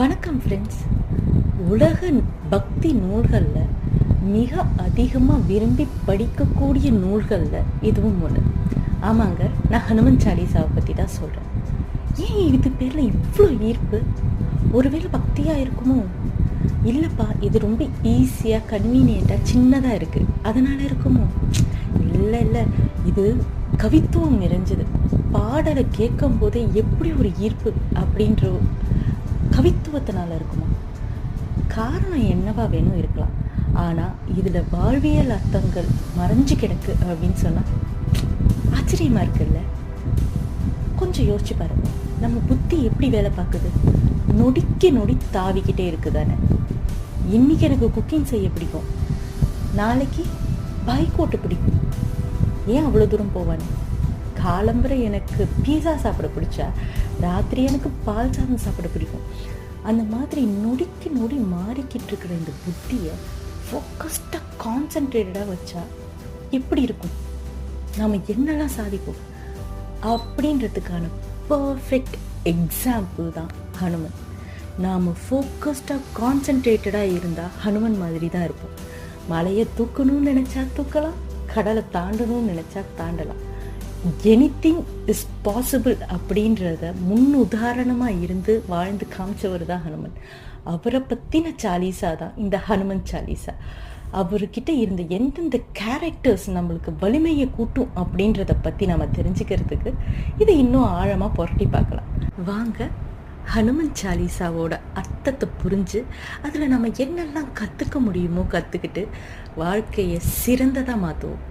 வணக்கம் ஃப்ரெண்ட்ஸ். உலக பக்தி நூல்களில் மிக அதிகமாக விரும்பி படிக்கக்கூடிய நூல்களில் இதுவும் ஒன்று. ஆமாங்க, நான் ஹனுமன் சாலிசாவை பற்றி தான் சொல்கிறேன். ஏன் இது பேரில் இவ்வளோ ஈர்ப்பு? ஒருவேளை பக்தியாக இருக்குமோ? இல்லைப்பா, இது ரொம்ப ஈஸியாக கன்வீனியண்ட்டாக சின்னதாக இருக்குது, அதனால் இருக்குமோ? இல்லை, இது கவித்துவம் நிறைஞ்சது. பாடலை கேட்கும் போதே எப்படி ஒரு ஈர்ப்பு அப்படின்ற கவித்துவத்தினால இருக்குமா? காரணம் என்னவா வேணும் இருக்கலாம். ஆனால் இதில் வாழ்வியல் அர்த்தங்கள் மறைஞ்சு கிடக்கு அப்படின்னு சொன்னால் ஆச்சரியமாக இருக்குல்ல? கொஞ்சம் யோசிச்சு பாருங்க. நம்ம புத்தி எப்படி வேலை பார்க்குது? நொடிக்கு நொடி தாவிக்கிட்டே இருக்குதானே. இன்னைக்கு எனக்கு குக்கிங் செய்ய பிடிக்கும், நாளைக்கு பைக் ஓட்ட பிடிக்கும். ஏன் அவ்வளோ தூரம் போவானே? காலம்பரை எனக்கு பீஸா சாப்பிட பிடிச்சா ராத்திரி எனக்கு பால் சாதம் சாப்பிட பிடிக்கும். அந்த மாதிரி நொடிக்கு நொடி மாறிக்கிட்டு இருக்கிற இந்த புத்தியை ஃபோக்கஸ்டாக கான்சன்ட்ரேட்டடாக வச்சா எப்படி இருக்கும்? நாம் என்னெல்லாம் சாதிப்போம் அப்படின்றதுக்கான பர்ஃபெக்ட் எக்ஸாம்பிள் தான் ஹனுமன். நாம் ஃபோக்கஸ்டாக கான்சன்ட்ரேட்டடாக இருந்தால் ஹனுமன் மாதிரி தான் இருப்போம். மலையை தூக்கணும்னு நினச்சா தூக்கலாம், கடலை தாண்டணும்னு நினச்சா தாண்டலாம். எனிதிங் இஸ் பாசிபிள் அப்படின்றத முன் உதாரணமாக இருந்து வாழ்ந்து காமிச்சவர் தான் ஹனுமன். அவரை பற்றின சாலிசா தான் இந்த ஹனுமன் சாலிசா. அவர்கிட்ட இருந்த எந்தெந்த கேரக்டர்ஸ் நம்மளுக்கு வலிமையை கூட்டும் அப்படின்றத பற்றி நம்ம தெரிஞ்சுக்கிறதுக்கு இதை இன்னும் ஆழமாக புரட்டி பார்க்கலாம். வாங்க, ஹனுமன் சாலிசாவோட அர்த்தத்தை புரிஞ்சு அதில் நம்ம என்னெல்லாம் கற்றுக்க முடியுமோ கற்றுக்கிட்டு வாழ்க்கையை சிறந்ததாக மாற்றுவோம்.